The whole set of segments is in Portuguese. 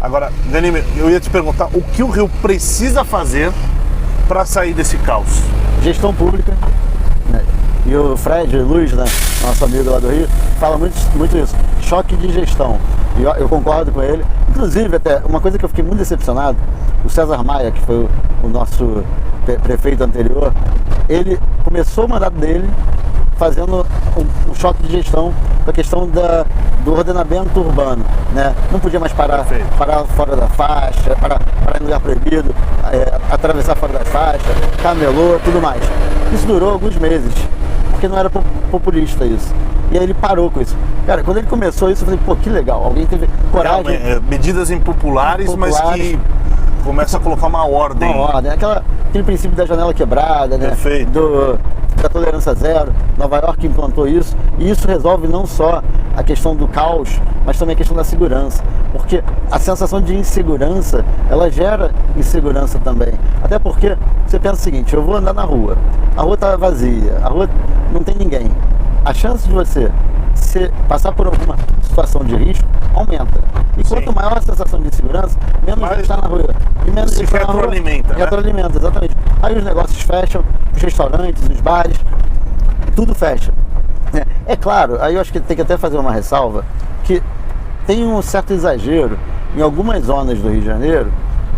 Agora, Ganime, eu ia te perguntar o que o Rio precisa fazer para sair desse caos? Gestão pública, né? E o Fred Luiz, né, nosso amigo lá do Rio, fala muito isso, choque de gestão. E eu concordo com ele. Inclusive, até uma coisa que eu fiquei muito decepcionado, o César Maia, que foi o nosso prefeito anterior, ele começou o mandato dele fazendo um choque de gestão com a questão do ordenamento urbano, né? Não podia mais parar fora da faixa, parar em lugar proibido, atravessar fora da faixa, camelô, tudo mais. Isso durou alguns meses, porque não era populista isso. E aí ele parou com isso. Cara, quando ele começou isso, eu falei, pô, que legal, alguém teve coragem. Medidas impopulares, mas que começa a colocar uma ordem. Uma ordem, aquele princípio da janela quebrada, né? Perfeito. Da tolerância zero. Nova York implantou isso, e isso resolve não só a questão do caos, mas também a questão da segurança, porque a sensação de insegurança, ela gera insegurança também, até porque você pensa o seguinte, eu vou andar na rua, a rua está vazia, a rua não tem ninguém, a chance de você passar por alguma situação de risco aumenta. E quanto maior a sensação de insegurança, menos gente está na rua. E menos gente está na rua. Retroalimenta, exatamente. Aí os negócios fecham, os restaurantes, os bares, tudo fecha. É claro, aí eu acho que tem que até fazer uma ressalva, que tem um certo exagero em algumas zonas do Rio de Janeiro,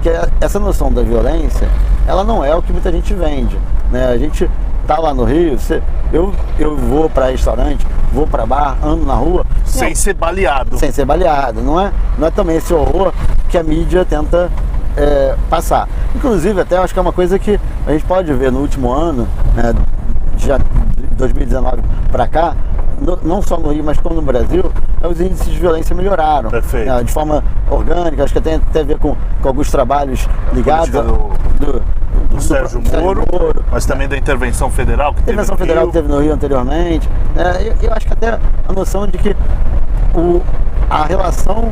que essa noção da violência, ela não é o que muita gente vende, né? A gente tá lá no Rio, eu vou para restaurante, vou para bar, ando na rua sem ser baleado. Sem ser baleado, não é também esse horror que a mídia tenta passar. Inclusive, até acho que é uma coisa que a gente pode ver no último ano, né, já de 2019 para cá, não só no Rio, mas como no Brasil, os índices de violência melhoraram. Perfeito. Né, de forma orgânica, acho que tem até a ver com alguns trabalhos ligados do Sérgio Moro, mas também da intervenção federal que teve no Rio anteriormente. Eu acho que até a noção de que a relação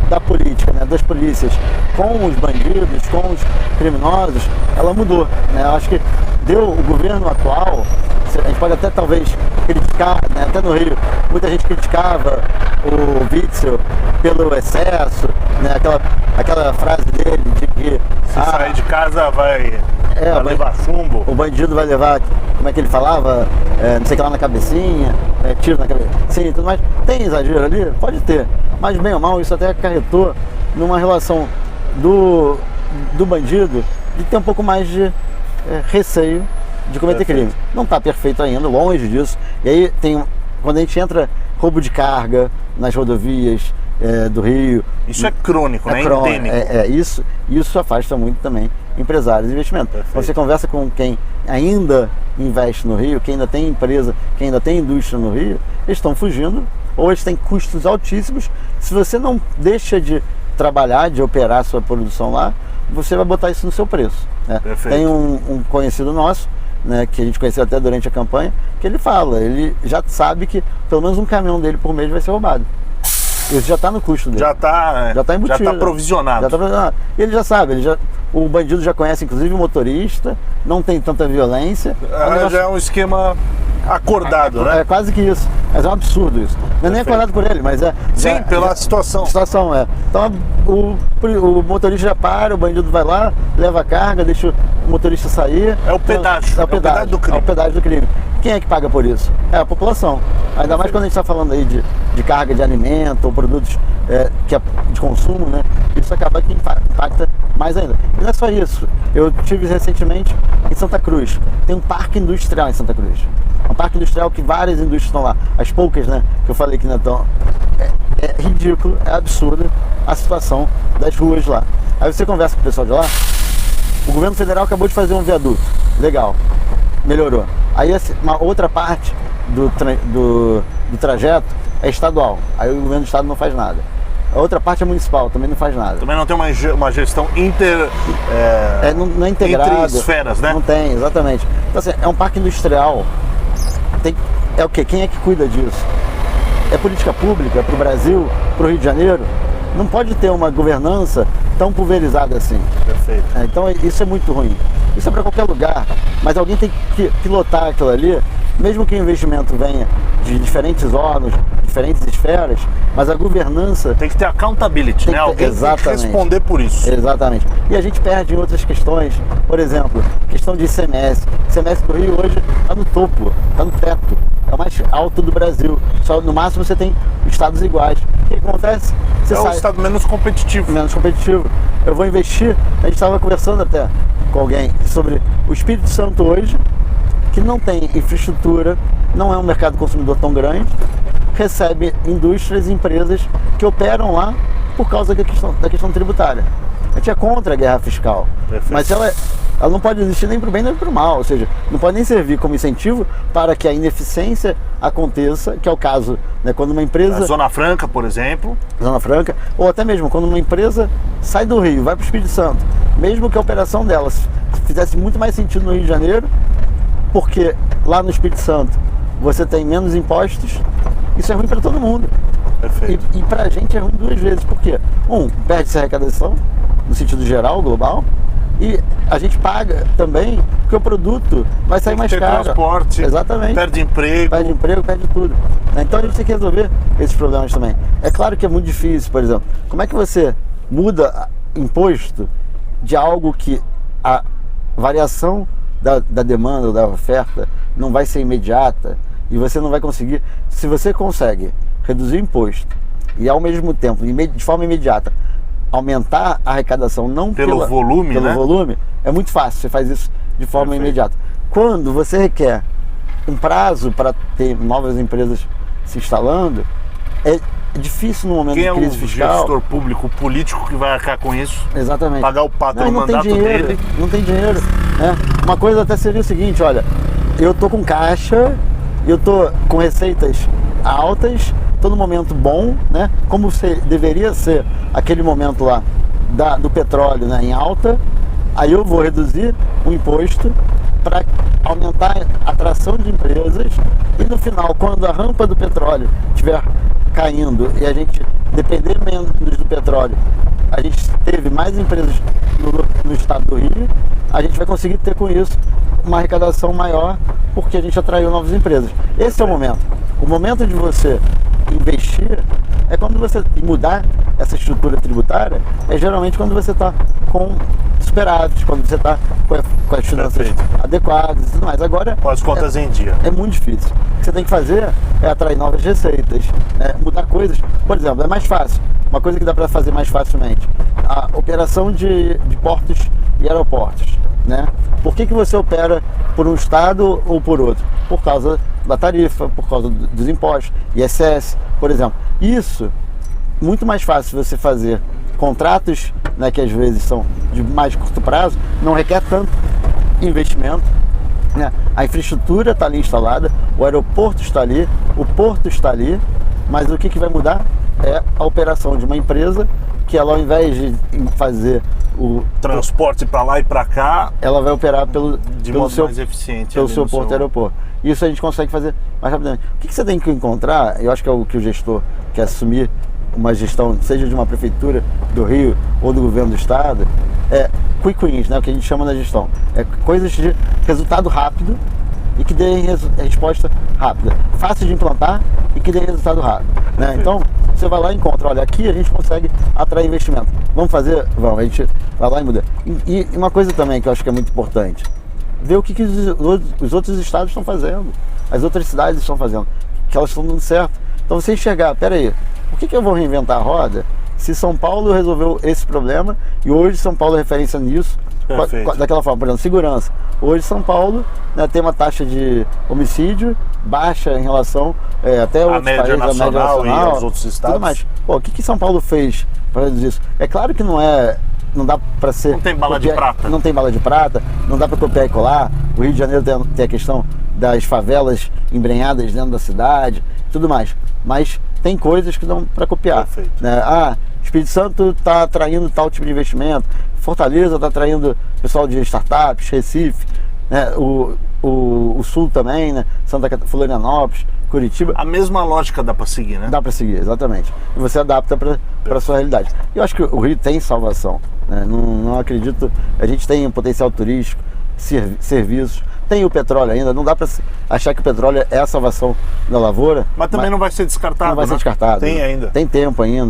da política, né, das polícias com os bandidos, com os criminosos, ela mudou, né? Eu acho que o governo atual, a gente pode até talvez criticar, né, até no Rio, muita gente criticava o Witzel pelo excesso, né, aquela frase dele de que se sair de casa vai levar chumbo. O bandido vai levar, como é que ele falava, não sei o que lá na cabecinha, tiro na cabeça, sim, tudo mais. Tem exagero ali? Pode ter, mas bem ou mal isso até acarretou numa relação do bandido de ter um pouco mais de receio de cometer crime. Não está perfeito ainda, longe disso. E aí quando a gente entra roubo de carga nas rodovias do Rio. Isso é crônico, né? Endêmico. Isso afasta muito também empresários de investimento. Quando você conversa com quem ainda investe no Rio, quem ainda tem empresa, quem ainda tem indústria no Rio, eles estão fugindo, ou eles têm custos altíssimos. Se você não deixa de trabalhar, de operar a sua produção lá, você vai botar isso no seu preço, né? Tem um conhecido nosso, né, que a gente conheceu até durante a campanha, que ele fala, ele já sabe que pelo menos um caminhão dele por mês vai ser roubado. Isso já está no custo dele. Já está embutido. Já está provisionado. E ele já sabe, o bandido já conhece inclusive o motorista, não tem tanta violência. Já é um esquema acordado, né? É quase que isso. Mas é um absurdo isso. Não é nem acordado por ele, mas Sim, pela situação. Então o motorista já para, o bandido vai lá, leva a carga, deixa o motorista sair. É o pedágio. É o pedágio do crime. É o pedágio do crime. Quem é que paga por isso? É a população. Ainda mais quando a gente está falando aí de carga de alimento ou produtos de consumo, né? Isso acaba que impacta mais ainda. E não é só isso. Eu tive recentemente em Santa Cruz. Tem um parque industrial em Santa Cruz. Um parque industrial que várias indústrias estão lá. As poucas, né? Que eu falei que não estão. É ridículo, é absurdo a situação das ruas lá. Aí você conversa com o pessoal de lá. O governo federal acabou de fazer um viaduto. Legal. Melhorou. Aí uma outra parte do trajeto é estadual. Aí o governo do estado não faz nada. A outra parte é municipal, também não faz nada. Também não tem uma gestão não é integrada. Entre esferas, né? Não tem, exatamente. Então assim, é um parque industrial. É o quê? Quem é que cuida disso? É política pública para o Brasil, para o Rio de Janeiro? Não pode ter uma governança tão pulverizada assim. Perfeito. Então isso é muito ruim. Isso é para qualquer lugar, mas alguém tem que pilotar aquilo ali mesmo que o investimento venha de diferentes órgãos, diferentes esferas, mas a governança... Tem que ter accountability, né? Alguém tem que responder por isso. Exatamente. E a gente perde em outras questões, por exemplo, questão de ICMS. O ICMS do Rio hoje está no topo, está no teto, é o mais alto do Brasil. Só no máximo você tem estados iguais. O que acontece? Você é o estado menos competitivo. Menos competitivo. Eu vou investir, a gente estava conversando até com alguém sobre o Espírito Santo hoje, que não tem infraestrutura, não é um mercado consumidor tão grande, recebe indústrias e empresas que operam lá por causa da questão tributária. A gente é contra a guerra fiscal, Perfeito. mas ela não pode existir nem para o bem nem para o mal, ou seja, não pode nem servir como incentivo para que a ineficiência aconteça, que é o caso, né, quando uma empresa... A Zona Franca, por exemplo. Zona Franca, ou até mesmo quando uma empresa sai do Rio, vai para o Espírito Santo, mesmo que a operação dela fizesse muito mais sentido no Rio de Janeiro, porque lá no Espírito Santo você tem menos impostos, isso é ruim para todo mundo. Perfeito. E para a gente é ruim duas vezes, porque perde-se a arrecadação, no sentido geral, global, e a gente paga também porque o produto vai sair mais caro. Transporte, exatamente. Perde emprego, perde tudo. Então a gente tem que resolver esses problemas também. É claro que é muito difícil, por exemplo, como é que você muda imposto de algo que a variação da demanda ou da oferta não vai ser imediata e você não vai conseguir. Se você consegue reduzir o imposto e ao mesmo tempo, de forma imediata, aumentar a arrecadação não pelo volume, pelo né? volume, é muito fácil, você faz isso de forma Perfeito. imediata. Quando você requer um prazo para ter novas empresas se instalando, é difícil no momento Quem de crise é o fiscal. gestor público, o político que vai arcar com isso? Exatamente. Pagar o patrão, o mandato dinheiro, dele. Não tem dinheiro. Né? Uma coisa até seria o seguinte, olha, eu tô com caixa, eu tô com receitas altas, tô no momento bom, né? Como deveria ser aquele momento lá do petróleo, né, em alta, aí eu vou reduzir o imposto para aumentar a atração de empresas e no final, quando a rampa do petróleo estiver caindo e a gente depender menos do petróleo, a gente teve mais empresas no estado do Rio, a gente vai conseguir ter com isso uma arrecadação maior porque a gente atraiu novas empresas. Esse é o momento. O momento de você investir é quando você mudar essa estrutura tributária, é geralmente quando você está com superávit, quando você está com as finanças Perfeito. adequadas e tudo mais. Agora, Com as contas em dia. é muito difícil. O que você tem que fazer é atrair novas receitas, mudar coisas. Por exemplo, é mais fácil. Uma coisa que dá para fazer mais facilmente, a operação de portos e aeroportos. Né? Por que você opera por um estado ou por outro? Por causa da tarifa, por causa dos impostos, ISS, por exemplo. Isso, muito mais fácil você fazer contratos, né, que às vezes são de mais curto prazo, não requer tanto investimento. Né? A infraestrutura está ali instalada, o aeroporto está ali, o porto está ali, mas o que vai mudar é a operação de uma empresa que ela, ao invés de fazer o transporte para lá e para cá, ela vai operar pelo modo seu, mais eficiente, pelo seu porto e aeroporto. Isso a gente consegue fazer mais rapidamente. O que você tem que encontrar, eu acho que é o que o gestor quer assumir uma gestão, seja de uma prefeitura do Rio ou do governo do estado, é quick wins, né, o que a gente chama na gestão. É coisas de resultado rápido e que dê resposta rápida. Fácil de implantar e que dê resultado rápido. Né? Então, você vai lá e encontra, olha, aqui a gente consegue atrair investimento. Vamos fazer? Vamos, a gente vai lá e muda. E uma coisa também que eu acho que é muito importante, ver o que os outros estados estão fazendo, as outras cidades estão fazendo, que elas estão dando certo. Então você enxergar, peraí, por que eu vou reinventar a roda se São Paulo resolveu esse problema e hoje São Paulo é referência nisso, daquela forma, por exemplo, segurança. Hoje São Paulo, né, tem uma taxa de homicídio baixa em relação até outros países, a média nacional e aos outros estados. Tudo mais. Pô, o que São Paulo fez para reduzir isso? É claro que não dá para ser... Não tem bala de prata. Não tem bala de prata, não dá para copiar e colar. O Rio de Janeiro tem a questão das favelas embrenhadas dentro da cidade, tudo mais. Mas tem coisas que dão para copiar. Né? Espírito Santo está atraindo tal tipo de investimento, Fortaleza está atraindo pessoal de startups, Recife, né? O Sul também, né? Santa Catarina, Florianópolis, Curitiba. A mesma lógica dá para seguir, né? Dá para seguir, exatamente. E você adapta para a sua realidade. Eu acho que o Rio tem salvação, né? Não acredito. A gente tem um potencial turístico, serviços, Tem o petróleo ainda, não dá para achar que o petróleo é a salvação da lavoura. Mas também não vai ser descartado, não vai ser descartado. Tem ainda. Tem tempo ainda.